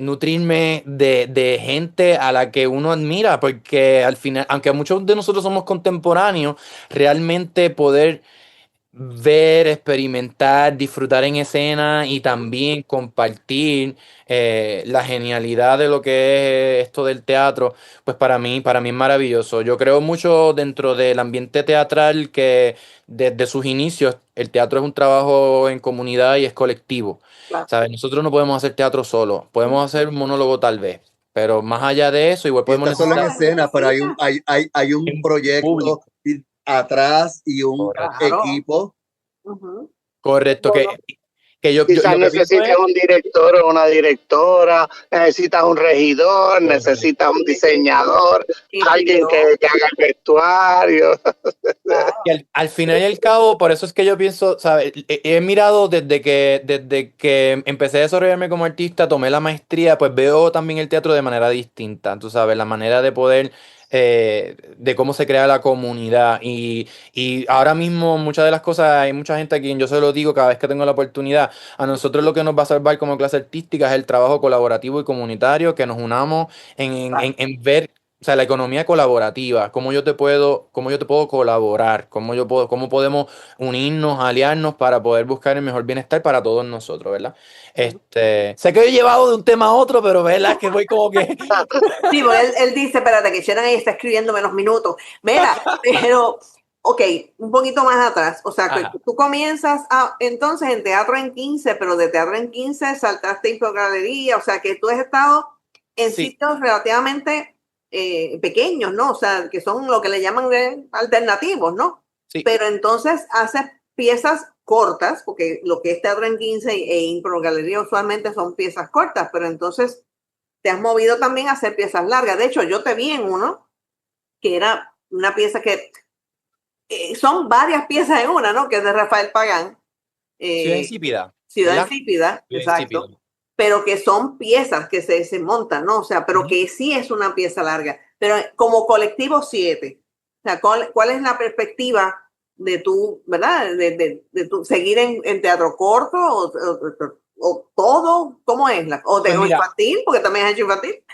nutrirme de gente a la que uno admira, porque al final, aunque muchos de nosotros somos contemporáneos, realmente poder ver, experimentar, disfrutar en escena y también compartir la genialidad de lo que es esto del teatro, pues para mí es maravilloso. Yo creo mucho dentro del ambiente teatral que desde sus inicios el teatro es un trabajo en comunidad y es colectivo. Claro. ¿Sabes? Nosotros no podemos hacer teatro solo, podemos hacer un monólogo tal vez, pero más allá de eso, igual podemos Está solo en necesitar escena, pero hay un un proyecto público. atrás y un Correcto. equipo. Correcto, Bueno, que yo quizás lo que pienso necesites es, un director o una directora, necesitas un regidor, necesitas un diseñador, alguien que haga el vestuario. que al final y al cabo, por eso es que yo pienso, ¿sabes? He mirado desde que empecé a desarrollarme como artista, tomé la maestría, pues veo también el teatro de manera distinta, tú sabes, la manera de poder, de cómo se crea la comunidad. Y ahora mismo muchas de las cosas, hay mucha gente a quien yo se lo digo cada vez que tengo la oportunidad, a nosotros lo que nos va a salvar como clase artística es el trabajo colaborativo y comunitario, que nos unamos en ver, o sea, la economía colaborativa, cómo yo te puedo colaborar, cómo podemos unirnos, aliarnos para poder buscar el mejor bienestar para todos nosotros, ¿verdad? Sé que he llevado de un tema a otro, pero ¿verdad? Que voy como que... Sí, porque él dice, espérate, que Sharon ahí está escribiendo menos minutos. Mira, pero, ok, un poquito más atrás. O sea, que Ajá. tú comienzas entonces en Teatro en 15, pero de Teatro en 15 saltaste a Infogalería. O sea, que tú has estado en Sí. sitios relativamente pequeños, ¿no? O sea, que son lo que le llaman alternativos, ¿no? Sí. Pero entonces haces piezas cortas, porque lo que es Teatro en 15 e Infogalería usualmente son piezas cortas, pero entonces te has movido también a hacer piezas largas. De hecho, yo te vi en uno que era una pieza que son varias piezas en una, ¿no? Que es de Rafael Pagán. Ciudad Insípida. Ciudad ¿Verdad? Insípida, Ciudad exacto. Insípida. Pero que son piezas que se montan, ¿no? O sea, pero que sí es una pieza larga. Pero como Colectivo 7, o sea, ¿cuál es la perspectiva de tu, ¿verdad? De tu seguir en teatro corto o todo? ¿Cómo es? O Pues mira, infantil, porque también has hecho infantil.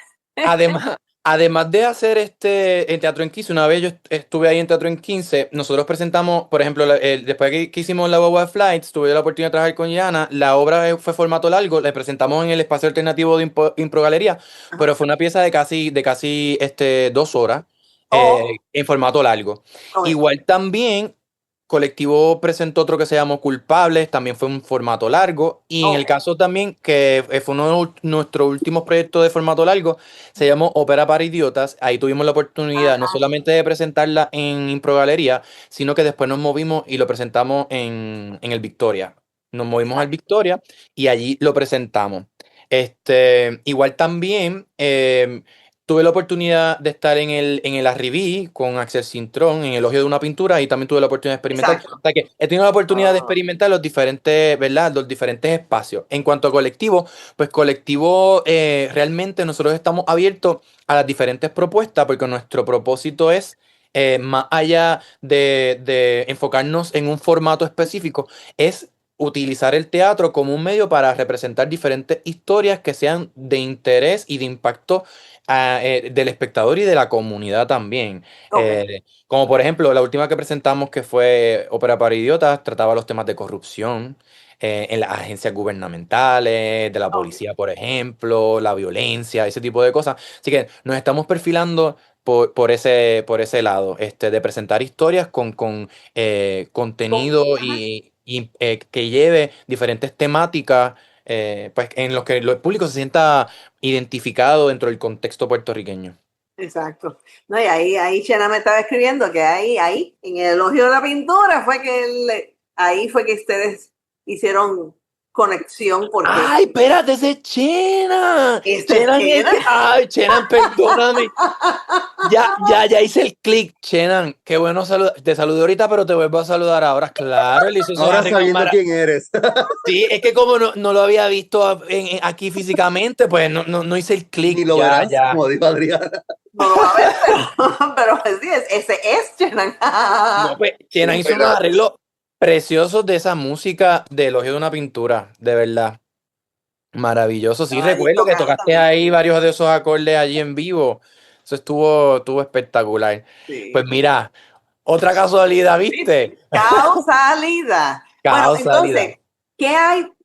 Además de hacer en Teatro en 15, una vez yo estuve ahí en Teatro en 15, nosotros presentamos, por ejemplo, después que hicimos la Boba Flights, tuve la oportunidad de trabajar con Yana, la obra fue formato largo, la presentamos en el espacio alternativo de Impro Galería, pero fue una pieza de casi 2 horas en formato largo. Okay. Igual también Colectivo presentó otro que se llamó Culpables, también fue un formato largo. Y en el caso también, que fue uno de nuestros últimos proyectos de formato largo, se llamó Ópera para Idiotas. Ahí tuvimos la oportunidad no solamente de presentarla en Improgalería, sino que después nos movimos y lo presentamos en el Victoria. Nos movimos al Victoria y allí lo presentamos. Igual también tuve la oportunidad de estar en el Arribí con Axel Cintrón, en Elogio de una pintura, y también tuve la oportunidad de experimentar. Exacto. O sea que he tenido la oportunidad de experimentar los diferentes, ¿verdad? Los diferentes espacios. En cuanto a colectivo, pues colectivo, realmente nosotros estamos abiertos a las diferentes propuestas porque nuestro propósito es, más allá de enfocarnos en un formato específico, es utilizar el teatro como un medio para representar diferentes historias que sean de interés y de impacto del espectador y de la comunidad también. Ok. Como por ejemplo, la última que presentamos, que fue Ópera para Idiotas, trataba los temas de corrupción en las agencias gubernamentales, de la Ok. policía, por ejemplo, la violencia, ese tipo de cosas. Así que nos estamos perfilando por ese lado, de presentar historias con contenido Ajá. y que lleve diferentes temáticas, pues en los que el público se sienta identificado dentro del contexto puertorriqueño. Exacto. No, y ahí Chena me estaba escribiendo que ahí, en el elogio de la pintura, ahí fue que ustedes hicieron conexión, porque ¡Ay, espérate, ese es Chena! este es Chenan es Chena. que... ¡Ay, Chenan, perdóname! Ya hice el clic, Chenan. Qué bueno saludar. Te saludé ahorita, pero te vuelvo a saludar ahora. Claro, él hizo esos Ahora arreglos sabiendo quién eres. Sí, es que como no lo había visto aquí físicamente, pues no hice el clic. Ni lo Ya, verás, ya. como dijo Adriana. No lo va a ver, pero pues sí, ese es Chena. No, pues, Chenan hizo unos Pero arreglos preciosos de esa música de Elogio de una Pintura, de verdad. Maravilloso. Sí, Estaba allí recuerdo que tocando tocaste también. ahí varios de esos acordes allí en vivo. Eso estuvo espectacular. Pues Sí. mira, otra casualidad, ¿Viste? ¿viste? Causalidad. Bueno, Causalidad. entonces,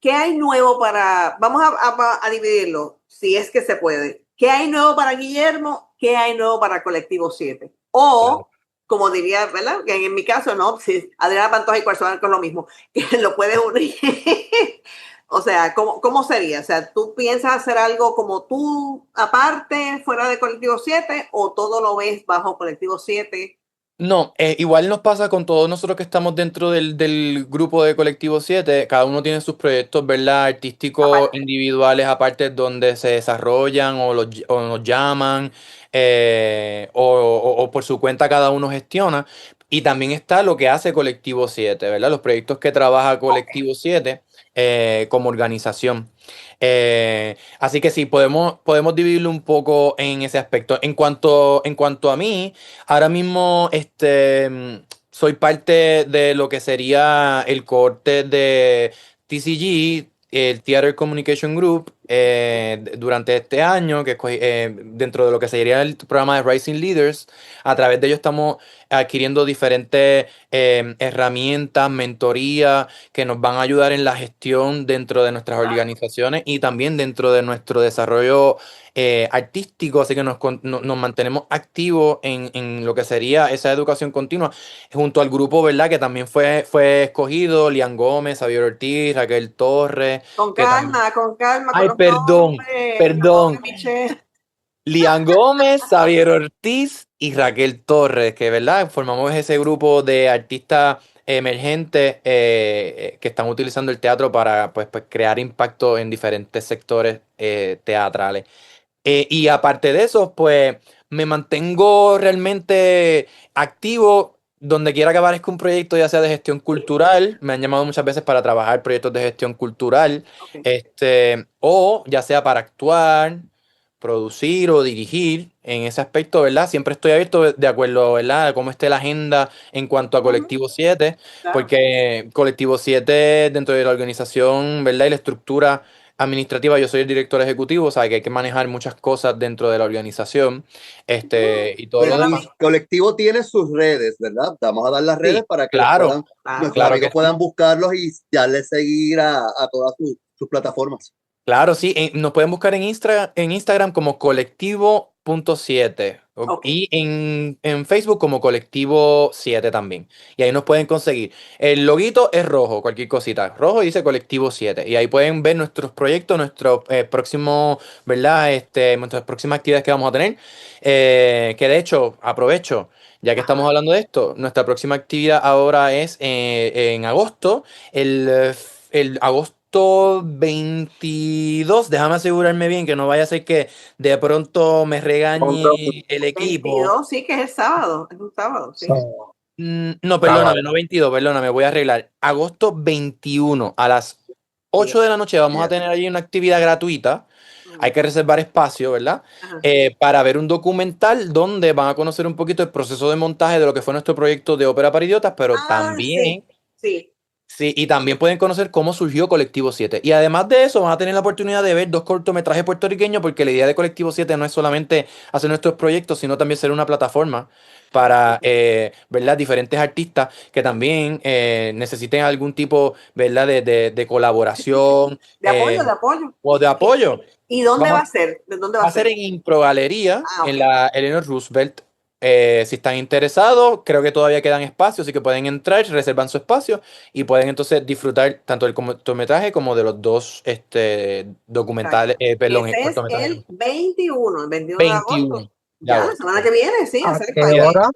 ¿qué hay nuevo vamos a dividirlo, si es que se puede? ¿Qué hay nuevo para Guillermo? ¿Qué hay nuevo para Colectivo 7? Claro. O, como diría, ¿verdad? Que en mi caso, no, si Adriana Pantoja y Cuarzón es lo mismo, que lo puedes unir. O sea, ¿cómo sería? O sea, ¿tú piensas hacer algo como tú, aparte, fuera de Colectivo 7, o todo lo ves bajo Colectivo 7? No, igual nos pasa con todos nosotros que estamos dentro del grupo de Colectivo 7. Cada uno tiene sus proyectos, ¿verdad? Artísticos Aparte. individuales, aparte donde se desarrollan o nos llaman, o por su cuenta cada uno gestiona. Y también está lo que hace Colectivo 7, ¿verdad? Los proyectos que trabaja Ok. Colectivo 7 como organización. Así que sí, podemos dividirlo un poco en ese aspecto. En cuanto a mí, ahora mismo soy parte de lo que sería el cohorte de TCG, el Theater Communication Group, durante este año, dentro de lo que sería el programa de Rising Leaders. A través de ello estamos adquiriendo diferentes herramientas, mentoría que nos van a ayudar en la gestión dentro de nuestras organizaciones y también dentro de nuestro desarrollo artístico, así que nos mantenemos activos en lo que sería esa educación continua, junto al grupo, ¿verdad? Que también fue escogido, Lian Gómez, Xavier Ortiz, Raquel Torres, que también... Con calma, con Ay, los perdón, nombres, los perdón. nombres, Michelle. Lian Gómez, Xavier Ortiz y Raquel Torres, que verdad, formamos ese grupo de artistas emergentes que están utilizando el teatro para pues, crear impacto en diferentes sectores teatrales. Y aparte de eso, pues me mantengo realmente activo donde quiera que aparezca un proyecto, ya sea de gestión cultural. Me han llamado muchas veces para trabajar proyectos de gestión cultural, Okay. o ya sea para actuar, producir o dirigir en ese aspecto, ¿verdad? Siempre estoy abierto de acuerdo, ¿verdad? A cómo esté la agenda en cuanto a Ujú, Colectivo 7, claro. porque Colectivo 7 dentro de la organización, ¿verdad? Y la estructura administrativa, yo soy el director ejecutivo, o sea que hay que manejar muchas cosas dentro de la organización, y todo lo El demás. colectivo tiene sus redes, ¿verdad? Vamos a dar las redes Sí, para que claro, Claro. nuestros claro amigos que sí. puedan buscarlos y darle seguir a todas sus plataformas. Claro, sí, nos pueden buscar en Instagram como colectivo.7 Ok. y en Facebook como colectivo 7 también. Y ahí nos pueden conseguir. El loguito es rojo, cualquier cosita. Rojo y dice colectivo 7. Y ahí pueden ver nuestros proyectos, nuestros próximos, ¿verdad? Nuestras próximas actividades que vamos a tener. Que de hecho, aprovecho, ya que estamos Ajá. hablando de esto, nuestra próxima actividad ahora es en agosto, el agosto 22. Déjame asegurarme bien que no vaya a ser que de pronto me regañe el equipo. 22, sí, que es el sábado. Es un sábado, sí. No, perdóname, no 22, perdóname, voy a arreglar. Agosto 21 a las Bien. 8 de la noche vamos a Bien. tener allí una actividad gratuita. Hay que reservar espacio, ¿verdad? Ajá. Para ver un documental donde van a conocer un poquito el proceso de montaje de lo que fue nuestro proyecto de Ópera para Idiotas, pero Sí, también sí. Sí, y también pueden conocer cómo surgió Colectivo 7. Y además de eso, van a tener la oportunidad de ver 2 cortometrajes puertorriqueños, porque la idea de Colectivo 7 no es solamente hacer nuestros proyectos, sino también ser una plataforma para, ¿verdad? Diferentes artistas que también necesiten algún tipo, ¿verdad? De colaboración De apoyo, de apoyo. o de apoyo. ¿Y dónde va Vamos a ser? ¿De dónde va Va a a ser ser? en Impro Galería, Ah, en ok. la Eleanor Roosevelt. Si están interesados, creo que todavía quedan espacios, así que pueden entrar, reservan su espacio y pueden entonces disfrutar tanto del cortometraje como de los dos documentales, perdón, Ese es cortometrajes. el 21, el 21 de 21 agosto. de Ya, la agosto. semana que viene, sí, ¿A exacto. qué Ahí, hora?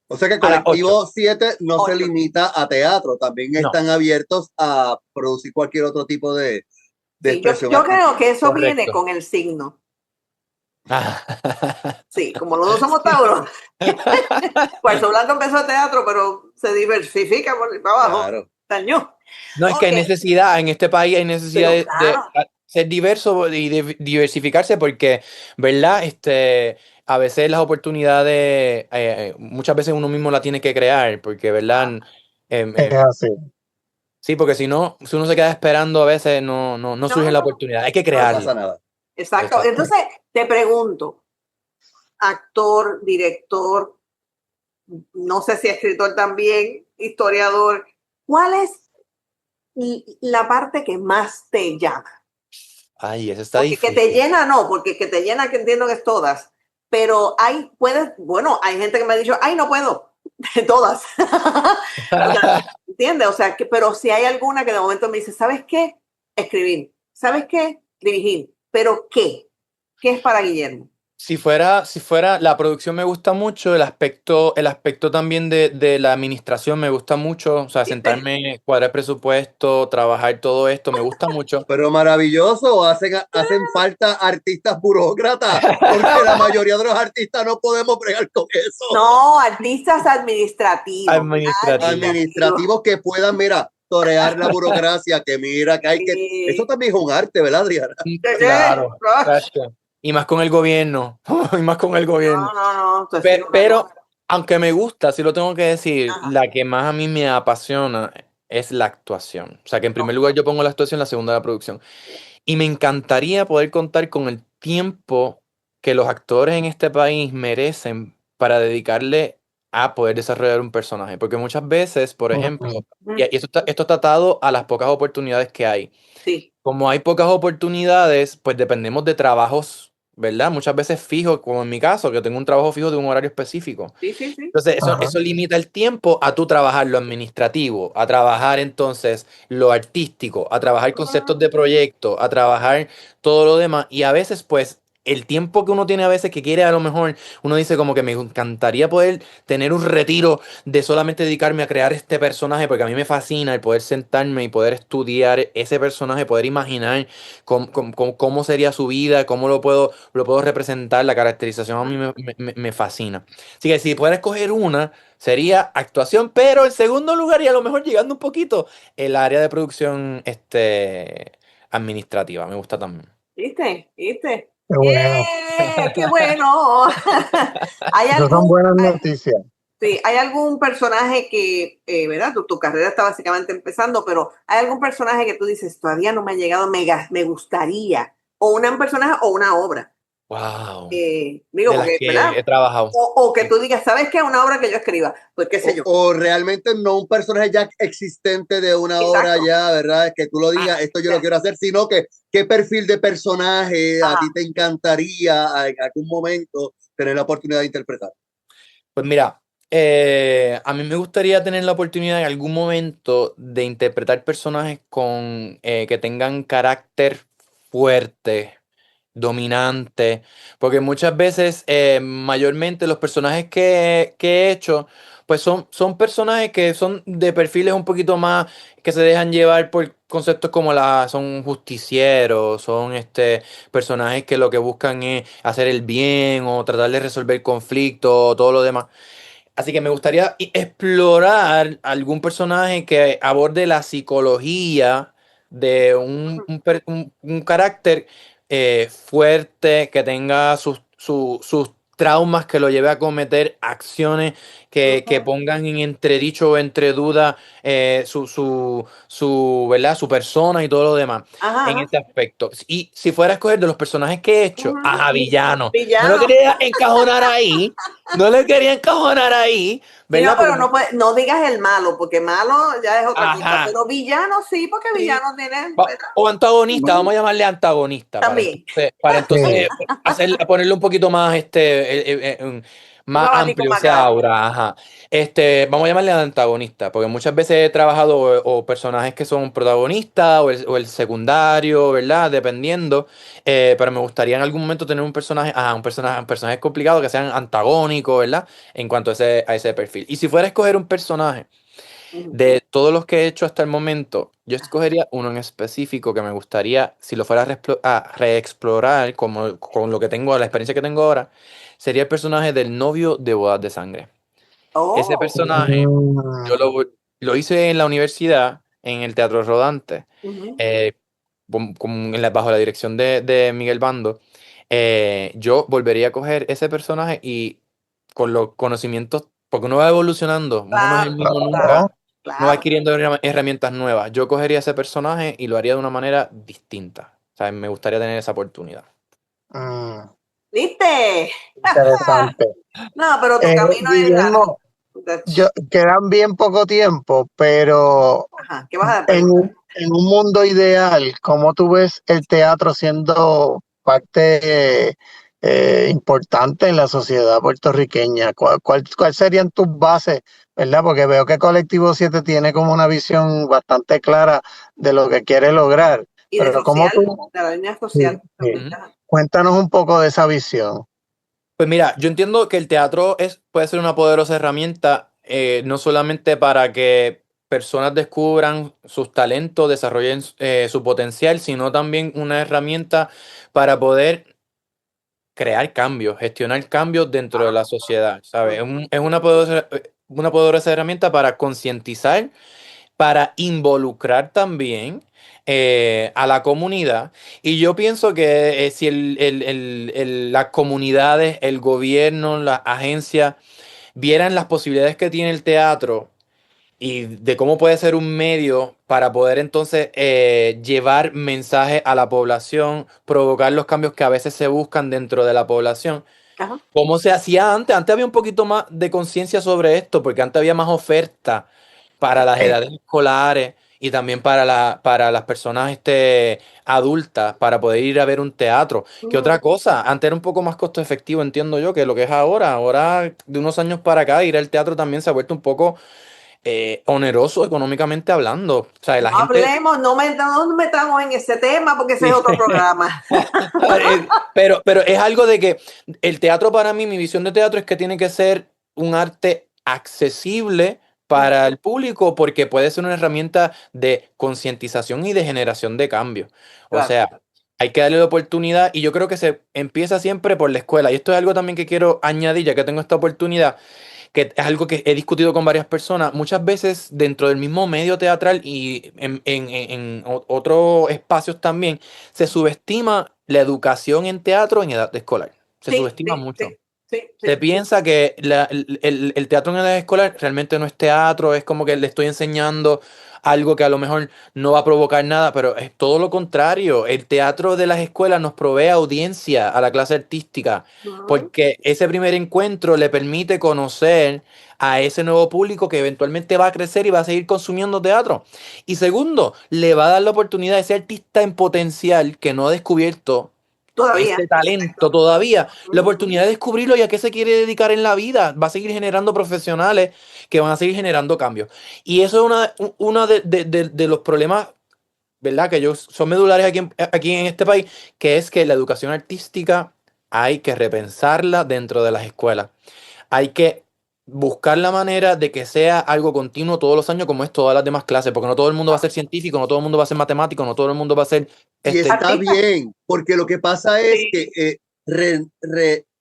O sea que A las 8. Colectivo 7 no se 8. limita a teatro, también No, están abiertos a producir cualquier otro tipo de Sí, yo, expresión yo creo artística. que eso viene correcto. con el signo. Sí, como los dos somos Tauros. Cuarzo Blanco empezó teatro, pero se diversifica por ahí para abajo. Claro. Dañó. No, es que hay Ok, necesidad, en este país hay necesidad pero de claro. ser diverso y de diversificarse porque, ¿verdad? A veces las oportunidades, muchas veces uno mismo la tiene que crear porque, ¿verdad? Es así. Sí, porque si uno se queda esperando, a veces no No, surge la no, oportunidad. Hay que no, No crearla. pasa nada. exacto. Exacto. Entonces, te pregunto, actor, director, no sé si escritor también, historiador, ¿cuál es la parte que más te llama? Ay, eso está Porque que te difícil. llena, no, porque que te llena, que entiendo que es todas, pero bueno, hay gente que me ha dicho, ay, no puedo, de todas. O sea, ¿entiendes? O sea, pero si hay alguna que de momento me dice, ¿sabes qué? Escribir. ¿Sabes qué? Dirigir. ¿Pero qué? ¿Qué es para Guillermo? Si fuera, la producción me gusta mucho, el aspecto también de la administración me gusta mucho, o sea, ¿Viste? sentarme, cuadrar presupuesto, trabajar todo esto, me gusta mucho. Pero maravilloso, hacen falta artistas burócratas, porque la mayoría de los artistas no podemos bregar con eso. No, artistas administrativos. Administrativo. Administrativos que puedan, mira, torear la burocracia, que mira, que hay que... Eso Sí. también es un arte, ¿verdad, Adriana? Claro, Ah, cacho. Y más con el gobierno, y más con el gobierno. no, esto ha sido Pero, una cosa. aunque me gusta, sí lo tengo que decir, Ajá. la que más a mí me apasiona es la actuación. O sea, que en primer lugar yo pongo la actuación, la segunda la producción. Y me encantaría poder contar con el tiempo que los actores en este país merecen para dedicarle a poder desarrollar un personaje. Porque muchas veces, por ejemplo, y esto está atado a las pocas oportunidades que hay. Sí. Como hay pocas oportunidades, pues dependemos de trabajos, ¿verdad? Muchas veces fijos, como en mi caso, que tengo un trabajo fijo de un horario específico. Sí, sí, sí. Entonces, eso, Ajá. eso limita el tiempo a tú trabajar lo administrativo, a trabajar entonces lo artístico, a trabajar conceptos de proyecto, a trabajar todo lo demás. Y a veces, pues, el tiempo que uno tiene a veces que quiere, a lo mejor, uno dice como que me encantaría poder tener un retiro de solamente dedicarme a crear este personaje, porque a mí me fascina el poder sentarme y poder estudiar ese personaje, poder imaginar cómo sería su vida, cómo lo puedo representar, la caracterización a mí me fascina. Así que si pudiera escoger una, sería actuación, pero en segundo lugar y a lo mejor llegando un poquito, el área de producción administrativa. Me gusta también. ¿Viste? ¿Viste? Qué bueno. ¡Qué bueno! ¿Hay Esas son algún, buenas hay, noticias. sí, hay algún personaje que, ¿verdad? Tu carrera está básicamente empezando, pero ¿hay algún personaje que tú dices, todavía no me ha llegado, me gustaría? O un personaje o una obra. Wow. Digo, De las porque, que ¿verdad? he trabajado. O que tú digas, ¿sabes qué? Una obra que yo escriba. Pues qué sé yo. O realmente no un personaje ya existente de una obra Exacto. ya, ¿verdad? Que tú lo Ah, digas, esto yo lo quiero hacer, sino que qué perfil de personaje a Ajá. ti te encantaría en algún momento tener la oportunidad de interpretar. Pues mira, a mí me gustaría tener la oportunidad en algún momento de interpretar personajes que tengan carácter fuerte, dominante, porque muchas veces, mayormente los personajes que he hecho, pues son personajes que son de perfiles un poquito más que se dejan llevar por conceptos como son justicieros, son personajes que lo que buscan es hacer el bien o tratar de resolver conflictos o todo lo demás. Así que me gustaría explorar algún personaje que aborde la psicología de un carácter fuerte, que tenga sus traumas que lo lleve a cometer acciones que pongan en entredicho o entre duda ¿verdad? Su persona y todo lo demás en ese aspecto. Y si fuera a escoger de los personajes que he hecho, villano. No Villano. lo quería encajonar ahí. No le quería encajonar ahí. Sí, ¿verdad? no, pero no digas el malo, porque malo ya es otra cosa. Ajá. Pero villano sí, porque Sí. villano tiene. O antagonista, vamos a llamarle antagonista. También. Para entonces ponerle un poquito más más Un abanico amplio más ese grande. aura. Ajá. Vamos a llamarle antagonista, porque muchas veces he trabajado o personajes que son protagonistas o el secundario, ¿verdad? Dependiendo. Pero me gustaría en algún momento tener un personaje complicado que sean antagónicos, ¿verdad? En cuanto a ese perfil. Y si fuera a escoger un personaje de todos los que he hecho hasta el momento, yo escogería uno en específico que me gustaría, si lo fuera a reexplorar con lo que tengo, la experiencia que tengo ahora, sería el personaje del novio de Bodas de Sangre. Ese personaje yo lo hice en la universidad, en el Teatro Rodante, bajo la dirección de Miguel Bando. Yo volvería a coger ese personaje y con los conocimientos, porque uno va evolucionando, uno no es el mismo nunca. No va adquiriendo herramientas nuevas. Yo cogería ese personaje y lo haría de una manera distinta. O sea, me gustaría tener esa oportunidad. ¿Viste? Interesante. No, pero tu camino es largo. Quedan bien poco tiempo, pero Ajá, ¿qué vas a dar? en un mundo ideal, ¿cómo tú ves el teatro siendo parte importante en la sociedad puertorriqueña? ¿Cuál serían tus bases, verdad? Porque veo que Colectivo 7 tiene como una visión bastante clara de lo que quiere lograr. Y pero de ¿cómo social, tú? de la línea social. Sí. Cuéntanos un poco de esa visión. Pues mira, yo entiendo que el teatro puede ser una poderosa herramienta, no solamente para que personas descubran sus talentos, desarrollen su potencial, sino también una herramienta para poder crear cambios, gestionar cambios dentro de la sociedad, ¿sabes? Es una poderosa herramienta para concientizar, para involucrar también a la comunidad. Y yo pienso que si las comunidades, el gobierno, las agencias vieran las posibilidades que tiene el teatro y de cómo puede ser un medio para poder entonces llevar mensajes a la población, provocar los cambios que a veces se buscan dentro de la población. Ajá. Como se hacía antes. Antes había un poquito más de conciencia sobre esto, porque antes había más oferta para las edades escolares y también para las personas adultas, para poder ir a ver un teatro. ¿Qué otra cosa? Antes era un poco más costo efectivo, entiendo yo, que lo que es ahora. Ahora, de unos años para acá, ir al teatro también se ha vuelto un poco oneroso económicamente hablando. O sea, la gente... Hablemos, no metamos en ese tema porque ese es otro programa. pero es algo de que el teatro para mí, mi visión de teatro es que tiene que ser un arte accesible para el público porque puede ser una herramienta de concientización y de generación de cambio. Claro. O sea, hay que darle la oportunidad y yo creo que se empieza siempre por la escuela. Y esto es algo también que quiero añadir, ya que tengo esta oportunidad, que es algo que he discutido con varias personas. Muchas veces dentro del mismo medio teatral y en otros espacios también, se subestima la educación en teatro en edad escolar. Se subestima mucho. Se piensa que el teatro en edad escolar realmente no es teatro, es como que le estoy enseñando algo que a lo mejor no va a provocar nada, pero es todo lo contrario. El teatro de las escuelas nos provee audiencia a la clase artística, porque ese primer encuentro le permite conocer a ese nuevo público que eventualmente va a crecer y va a seguir consumiendo teatro. Y segundo, le va a dar la oportunidad a ese artista en potencial que no ha descubierto este talento todavía, la oportunidad de descubrirlo y a qué se quiere dedicar en la vida. Va a seguir generando profesionales que van a seguir generando cambios. Y eso es uno de los problemas, ¿verdad? Que son medulares aquí en este país, que es que la educación artística hay que repensarla dentro de las escuelas. Hay que buscar la manera de que sea algo continuo todos los años como es todas las demás clases, porque no todo el mundo va a ser científico, no todo el mundo va a ser matemático, no todo el mundo va a ser... Y está bien, porque lo que pasa es que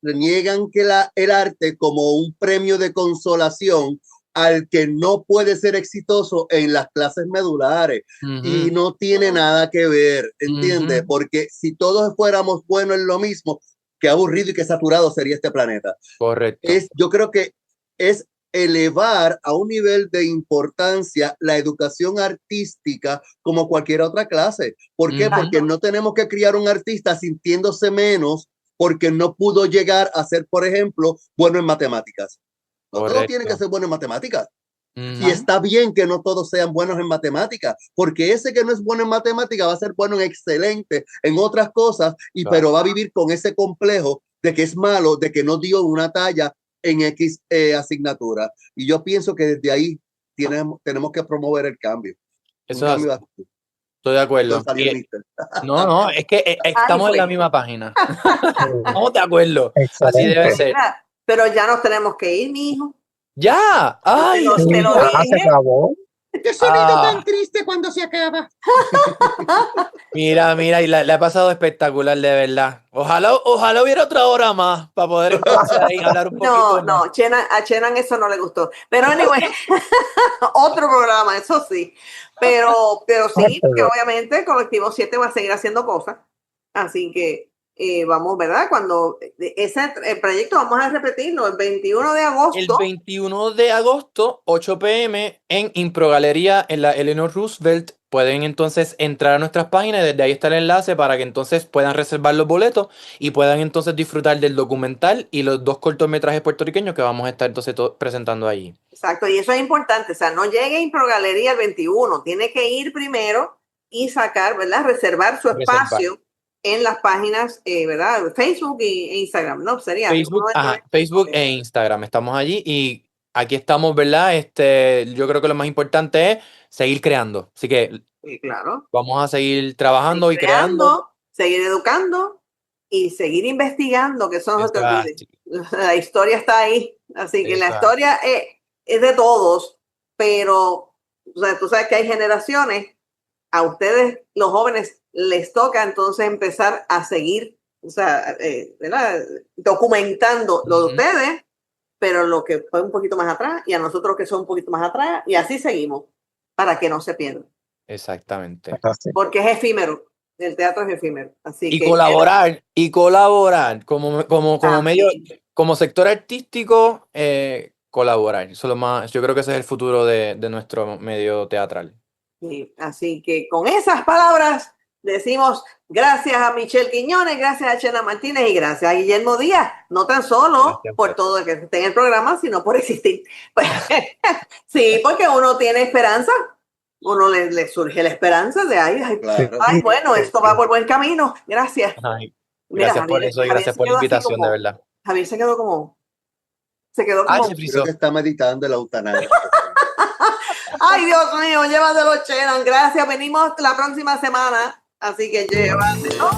reniegan que el arte como un premio de consolación al que no puede ser exitoso en las clases medulares. Y no tiene nada que ver, ¿entiendes? Porque si todos fuéramos buenos en lo mismo, qué aburrido y qué saturado sería este planeta. Correcto. Yo creo que es elevar a un nivel de importancia la educación artística como cualquier otra clase. ¿Por qué? Porque no tenemos que criar un artista sintiéndose menos porque no pudo llegar a ser, por ejemplo, bueno en matemáticas. No todos tienen que ser buenos en matemáticas. Y está bien que no todos sean buenos en matemáticas, porque ese que no es bueno en matemáticas va a ser bueno en excelente en otras cosas, pero va a vivir con ese complejo de que es malo, de que no dio una talla en X asignatura. Y yo pienso que desde ahí tenemos que promover el cambio. Eso es, estoy de acuerdo. No, es que estamos en la misma página. Estamos de acuerdo. Así debe ser. Pero ya nos tenemos que ir, mijo. ¡Ya! ¡Ay! Se acabó. ¡Qué sonido tan triste cuando se acaba! Mira, y le ha pasado espectacular, de verdad. Ojalá hubiera otra hora más para poder entonces ahí hablar un poquito No, a Chenan eso no le gustó. Pero anyway, otro programa, eso sí. Pero sí, que obviamente el Colectivo 7 va a seguir haciendo cosas. Así que vamos, ¿verdad? Cuando el proyecto, vamos a repetirlo, el 21 de agosto. El 21 de agosto, 8 p.m. en Impro Galería, en la Eleanor Roosevelt. Pueden entonces entrar a nuestras páginas y desde ahí está el enlace para que entonces puedan reservar los boletos y puedan entonces disfrutar del documental y los 2 cortometrajes puertorriqueños que vamos a estar entonces presentando allí. Exacto, y eso es importante, o sea, no llegue a Impro Galería el 21, tiene que ir primero y sacar, ¿verdad? Reservar su espacio en las páginas, ¿verdad? Facebook e Instagram, ¿no? Sería Facebook e Instagram, estamos allí y aquí estamos, ¿verdad? Yo creo que lo más importante es seguir creando, así que claro, vamos a seguir trabajando y creando, seguir educando y seguir investigando, que eso no se te olvide. La historia está ahí, así que la historia es de todos, pero o sea, tú sabes que hay generaciones, a ustedes, los jóvenes, les toca entonces empezar a seguir, o sea, ¿verdad? Documentando lo de ustedes, pero lo que fue un poquito más atrás, y a nosotros que son un poquito más atrás, y así seguimos, para que no se pierdan. Exactamente. Porque es efímero, el teatro es efímero. Así y que colaborar como medio, como sector artístico, colaborar. Eso es lo más, yo creo que ese es el futuro de nuestro medio teatral. Sí, así que con esas palabras decimos gracias a Michelle Quiñones, gracias a Chena Martínez y gracias a Guillermo Díaz, no tan solo por todo el que esté en el programa, sino por existir. Pues, sí, porque uno tiene esperanza, uno le surge la esperanza de ay, bueno, esto va por buen camino. Gracias. Ay, gracias por eso y gracias por la invitación, de verdad. Javier se quedó como creo que está meditando la eutanasia. Ay, Dios mío, llévatelo, Chenan. Gracias, venimos la próxima semana. Así que llévatelo.